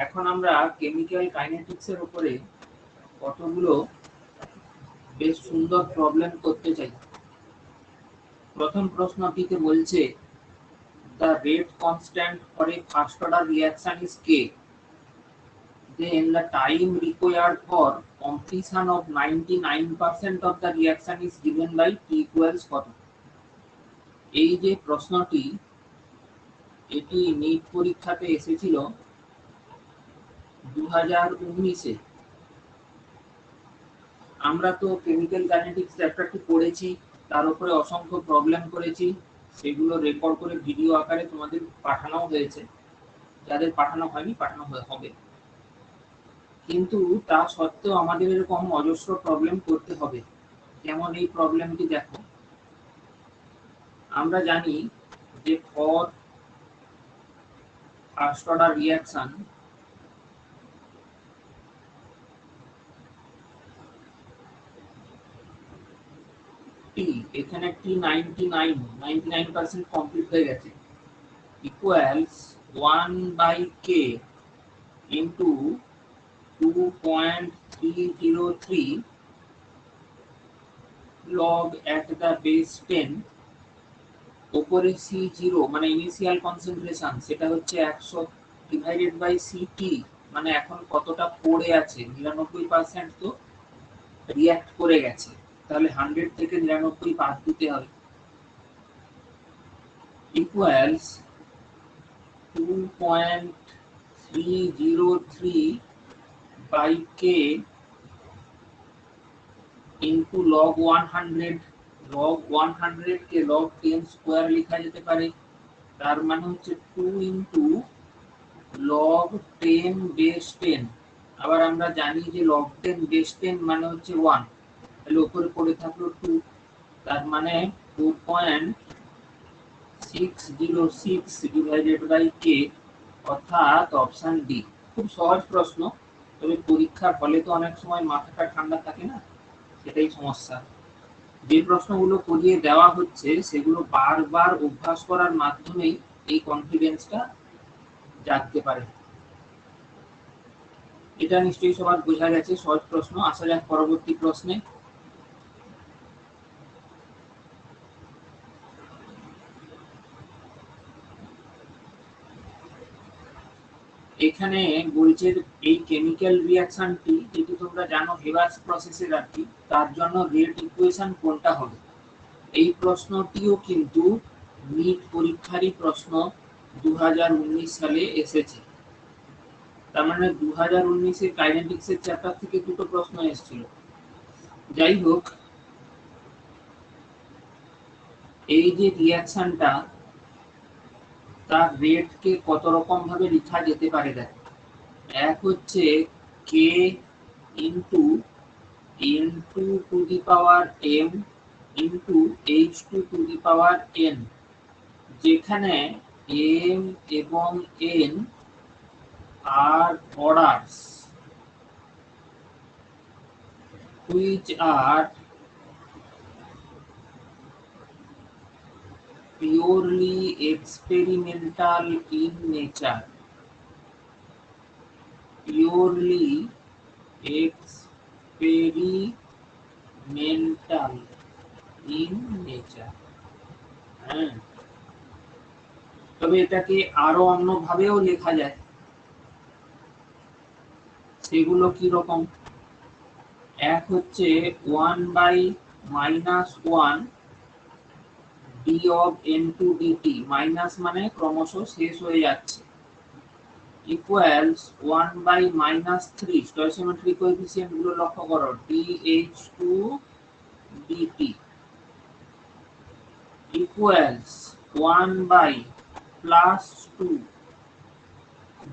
এখন আমরা কেমিক্যাল কাইনেটিক্সের উপরে কতগুলো বেশ সুন্দর প্রবলেম করতে চাই। প্রথম প্রশ্নটিতে বলছে the rate constant for a first order reaction is k, then the time required for completion of 99% of the reaction is given by t equals কত। এই যে প্রশ্নটি এটি নিট পরীক্ষাতে এসেছিল 2019-এ। আমরা তো কেমিক্যাল কাইনেটিক্স চ্যাপ্টারটি পড়েছি, তার উপরে অসংখ্য প্রবলেম করেছি, সেগুলো রেকর্ড করে ভিডিও আকারে তোমাদের পাঠানো হয়েছে, যাদের পাঠানো হয়নি পাঠানো হবে। কিন্তু তা সত্ত্বেও আমাদের এরকম অজস্র প্রবলেম করতে হবে। যেমন এই প্রবলেমটি দেখো, আমরা জানি যে ফর ফার্স্ট অর্ডার রিঅ্যাকশন টি, এখানে টি 99% কমপ্লিট হয়ে গেছে, equals 1/k into 2.303 log at the base 10, উপরে C0 মানে ইনিশিয়াল কনসেন্ট্রেশন, সেটা হচ্ছে 100 ডিভাইডেড বাই CT, মানে এখন কতটা পড়ে আছে, 99% তো রিঅ্যাক্ট করে গেছে, তাহলে 100 থেকে 99 বাদ দিতে হবে, equals 2.303 by k into log 100, log 100 K log 10 square লেখা যেতে পারে, তার মানে হচ্ছে 2 into log 10 base 10। আবার আমরা জানি যে log 10 base 10 মানে হচ্ছে 1, তাহলে উপরে পড়ে থাকলো 2, তার মানে 2.606 ডিভাইডেড বাই k, অর্থাৎ অপশন ডি। খুব সহজ প্রশ্ন, তবে পরীক্ষার হলে তো অনেক সময় মাথাটা ঠান্ডা থাকে না, সেটাই সমস্যা। যে প্রশ্নগুলো করিয়ে দেওয়া হচ্ছে সেগুলো বারবার অভ্যাস করার মাধ্যমেই এই কনফিডেন্সটা জাগতে পারে। এটা নিশ্চয়ই সবার বোঝা গেছে, সহজ প্রশ্ন। আসা যাক পরবর্তী প্রশ্নে। এখানে বলছে এই কেমিক্যাল রিঅ্যাকশনটি, যেটি তোমরা জানো হেভার্স প্রসেসের আর কি, তার জন্য রেট ইকুয়েশন কোনটা হবে। এই প্রশ্নটিও কিন্তু নিট পরীক্ষারই প্রশ্ন, 2019 সালে এসেছে। তার মানে 2019-এর কাইনেটিক্সের চ্যাপ্টার থেকে দুটো প্রশ্ন এসেছিল। যাই হোক, এই যে রিঅ্যাকশনটা, তার রেটকে কত রকম ভাবে লেখা যেতে পারে দেখো। এক হচ্ছে k into n2 to the power m into h2 to the power n, যেখানে m এবং n আর orders which are purely experimental in nature, purely experimental in nature। তবে এটাকে আরো অন্য ভাবেও লেখা যায়, সেগুলো কি রকম। এক হচ্ছে 1/-1 d of n2 dt, minus মানে ক্রমশ শেষ হয়ে যাচ্ছে, ইকুয়ালস 1/-3, স্টয়কিওমেট্রি কোএফিসিয়েন্ট গুলো লক্ষ্য করো, dH2 dt ইকুয়ালস 1/+2,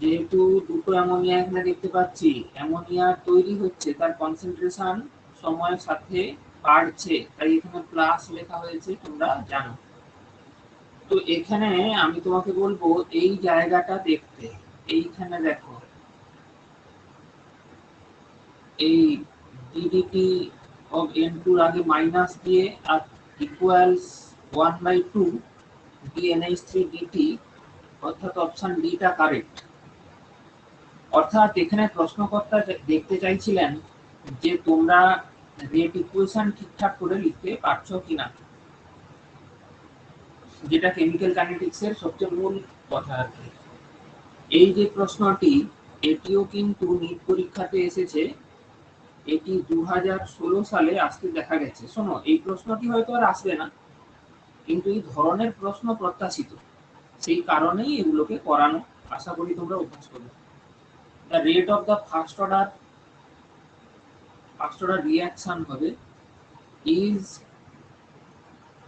যেহেতু দুটো অ্যামোনিয়া এখানে দেখতে পাচ্ছি, অ্যামোনিয়া তৈরি হচ্ছে, তার কনসেন্ট্রেশন সময়ের সাথে বাড়ছে, তাই এখানে প্লাস লেখা হয়েছে, তোমরা জানো। তো এখানে আমি তোমাকে বলবো এই জায়গাটা দেখতে, এইখানে দেখো এই ddt of n2 এর আগে মাইনাস দিয়ে আর ইকুয়ালস 1/2 dNH3 dt, অর্থাৎ অপশন ডি টা কারেক্ট। অর্থাৎ এখানে প্রশ্নকর্তা দেখতে চাইছিলেন যে তোমরা রেট ইকুয়েশন ঠিকঠাক করে লিখতে পারছো কিনা, যেটা কেমিক্যাল কাইনেটিক্সের সবচেয়ে মূল কথা আর কি। এই যে প্রশ্নটি, এটিও কিন্তু নিট পরীক্ষাতে এসেছে, এটি 2016 সালে আসতে দেখা গেছে। শোনো, এই প্রশ্নটি হয়তো আর আসবে না, কিন্তু এই ধরনের প্রশ্ন প্রত্যাশিত, সেই কারণেই এগুলোকে করানো। আশা করি তোমরা অভ্যাস করবে। The rate of the first order reaction হবে is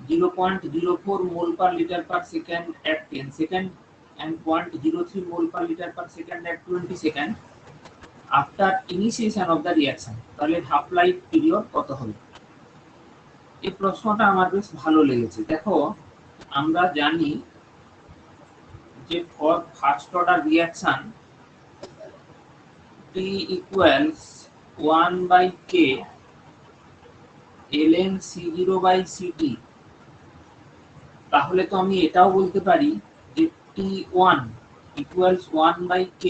0.04 mole per liter per second at 10 second and 0.03 mole per liter per second at 20 second after initiation of the reaction। তাহলে হাফ লাইফ পিরিয়ড কত হবে? এই প্রশ্নটা আমার বেশ ভালো লেগেছে। দেখো, আমরা জানি যে for first order reaction T equals 1 by K ln C0 by Ct। তাহলে তো আমি এটাও বলতে পারি যে T1 equals 1 by K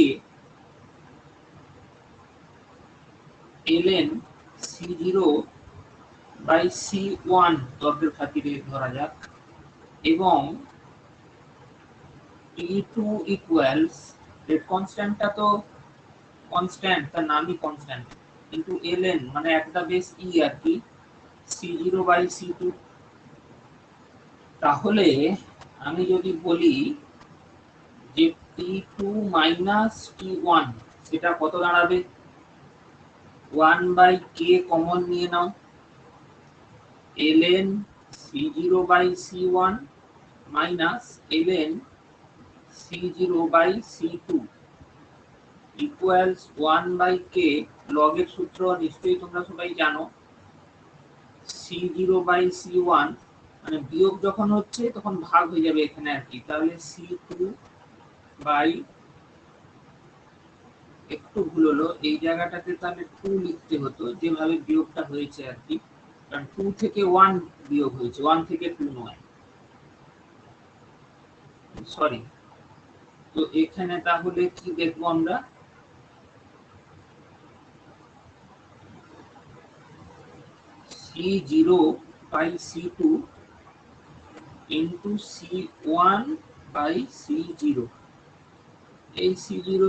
ln C0 by C1 তর্কের খাতিরে ধরা যাক, এবং T2 equals রেট কনস্ট্যান্টটা তো কনস্ট্যান্ট, তার নামই কনস্ট্যান্ট, কিন্তু ln মানে একটা বেস ই আর কি, C0 by C2। তাহলে আমি যদি বলি যে T2 minus T1 সেটা কত দাঁড়াবে? 1 by K কমন নিয়ে নাও, ln C0 by C1 minus ln C0 by C2 equals 1 by K। লগের সূত্র নিশ্চয়ই তোমরা সবাই জানো, C0 by C1 মানে বিয়োগ যখন হচ্ছে তখন ভাগ হয়ে যাবে এখানে আর কি, তাহলে C2 by, একটু ভুল হলো এই জায়গাটাতে, তাহলে 2 লিখতে হতো যেভাবে বিয়োগটা হয়েছে আর কি, কারণ 2 থেকে 1 বিয়োগ হয়েছে, 1 থেকে 2 নয়, সরি। তো এখানে তাহলে কি দেখবো আমরা? C0 by C2 into C1 by C0। এই C0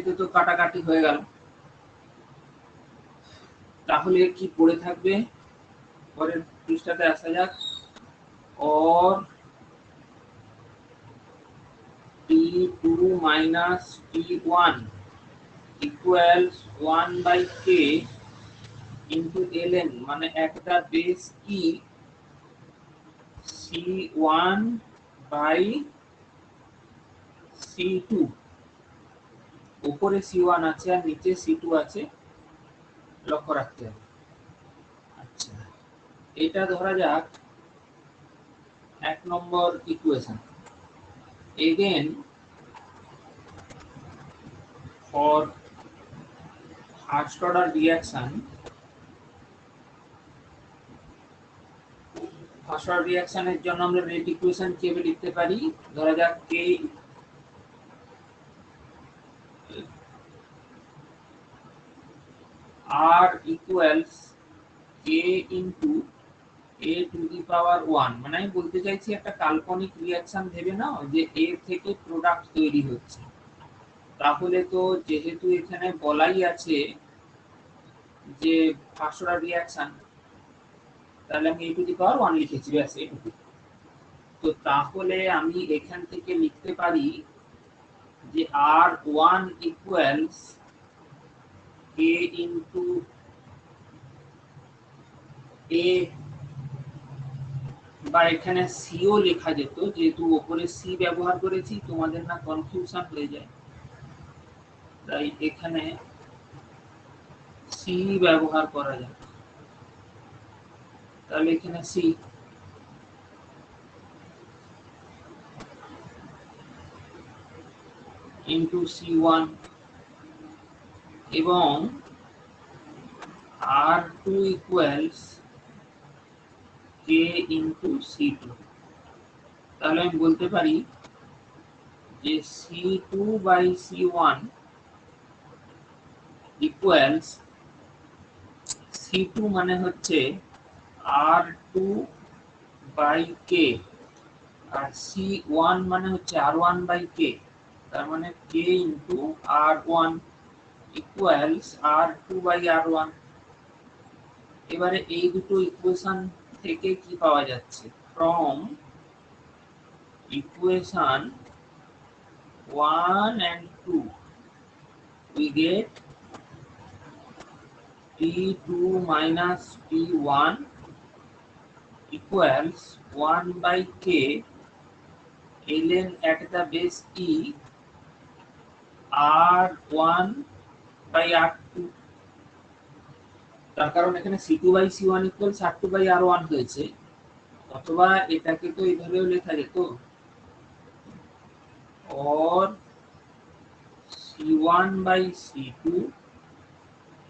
তে তো কাটাকাটি হয়ে গেল, তাহলে কি পড়ে থাকবে? পরের পৃষ্ঠাতে আসা যাক। or T2 minus T1 equals 1 by K into ln মানে একটা base E C1 by C2, উপরে C1 আছে আর নিচে C2 আছে, লক্ষ্য রাখতে হবে। আচ্ছা, এটা ধরা যাক 1 নম্বর equation. Again for first order reaction, first order রিঅ্যাকশনের জন্য আমরা রেট ইকুয়েশন কিভাবে লিখতে পারি? ধরা যাক K R equals K into A to the power 1। মানে আমি বলতে চাইছি একটা কাল্পনিক রিঅ্যাকশন ভেবে নাও যে A থেকে প্রোডাক্ট তৈরি হচ্ছে, তাহলে তো যেহেতু এখানে বলাই আছে যে ফার্স্ট অর্ডার রিঅ্যাকশন, তাহলে আমি A to the power 1 লিখেছি, ব্যাস এটুকু। তো তাহলে আমি এখান থেকে লিখতে পারি যে R1 equals K into A, বা এখানে সিও লেখা যেত, যেহেতু উপরে সি ব্যবহার করেছি, তোমাদের না কনফিউশন হয়ে যায়, তাই এখানে সি ব্যবহার করা যায়। তাহলে এখানে সি ইন্টু C1 এবং R2 equals K into C2। তাহলে আমি বলতে পারি যে C2 by C1 equals C2 মানে হচ্ছে R2 by K R C1 মানে হচ্ছে R1 বাই K, তার মানে K into R1 equals R2 by R1। এবারে এই দুটো ইকুয়েশন থেকে কি পাওয়া যাচ্ছে? From equation 1 and 2 we get T2 minus T1 equals 1 by K ln at the base E R1 by R2। তার কারণ এখানে C2 by C1 equals R2 by R1 হয়েছে, অথবা এটাকে তো এইভাবেও লেখা যেত, or C1 by C2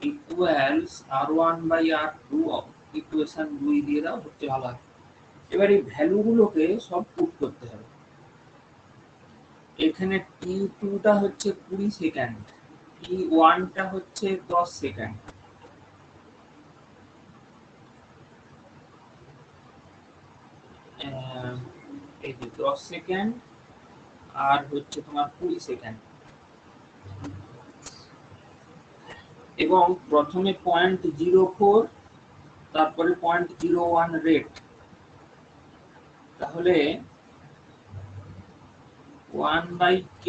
equals R1 by R2 equation 2 দিয়ে দাও, সবচেয়ে ভালো হয়। এবার এই ভ্যালুগুলোকে সব পুট করতে হবে। এখানে T2 টা হচ্ছে 20 সেকেন্ড, T1 টা হচ্ছে 10 সেকেন্ড, এই যে 10 সেকেন্ড আর হচ্ছে তোমার 20 সেকেন্ড, এবং প্রথমে 0.04 তারপরে 0.01 রেট, তাহলে 1 by K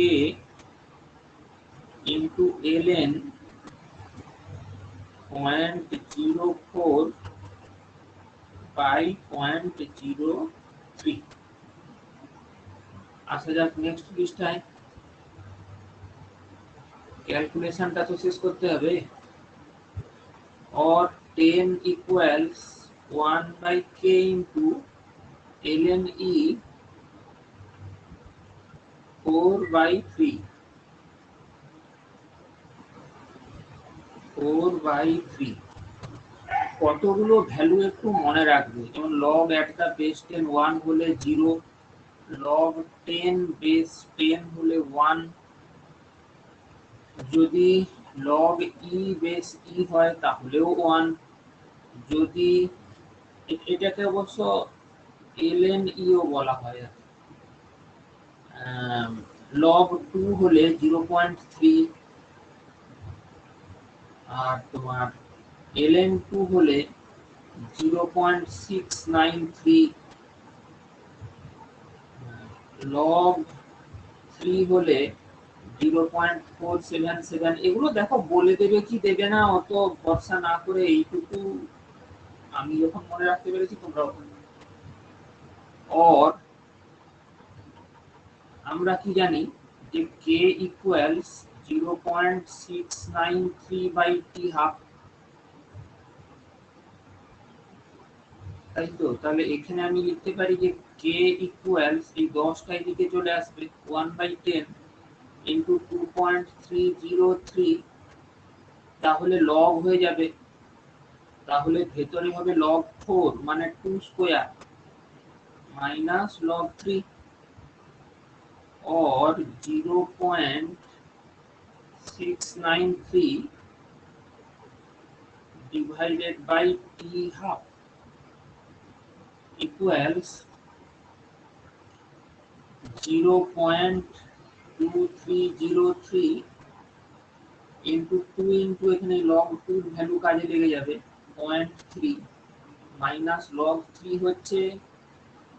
into ln 0.04 by 0.03। আসা যাক নেক্সট পৃষ্ঠায়। ক্যালকুলেশনটা তো শেষ করতে হবে। or 10 equals 1 by K into ln E 4 by 3, 4 by 3। কতগুলো ভ্যালু একটু মনে রাখবে, যেমন log at the base 10 1 হলে 0, log 10 base 10 হলে 1, যদি log e base e হয় তাহলেও 1, যদি এটাকে অবশ্য ln e ও বলা হয়, log 2 হলে 0.3, আর তোমার ln 2 হলে 0.693, log 3 হলে 0.477। এগুলো দেখো বলে দেবে কি দেবে না অত ভরসা না করে এইটুকু আমি যখন মনে রাখতে পেরেছি তোমরাও। or আমরা কি জানি যে K equals 0.693 by T half, তাই তো? তাহলে এখানে আমি লিখতে পারি যে K equals এই 10টা এদিকে চলে আসবে 1 by 10 into 2.303, তাহলে log হয়ে যাবে, তাহলে ভেতরে হবে log 4 মানে 2 square minus log 3, or 0.693 divided by T half equals 0.2303 into 2 into এখানে log 2 ভ্যালু কাজে লেগে যাবে 0.3 minus log 3 হচ্ছে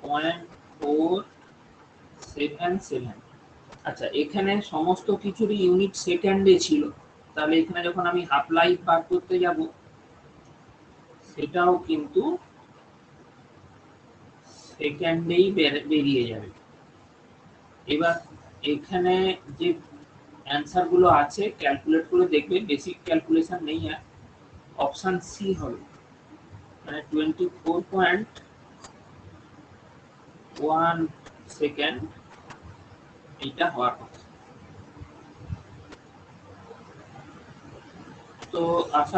0.477। আচ্ছা, এখানে সমস্ত কিছুরই ইউনিট সেকেন্ডে ছিল, তাহলে এখানে যখন আমি হাফ লাইফ বার করতে যাব সেটাও কিন্তু সেকেন্ডেই বেরিয়ে যাবে। এবার এখানে যে অ্যান্সার গুলো আছে ক্যালকুলেট করে দেখবে, বেসিক ক্যালকুলেশন নেই, আর অপশন সি হবে, মানে 24.1 সেকেন্ড এটা হওয়ার কথা। তো আশা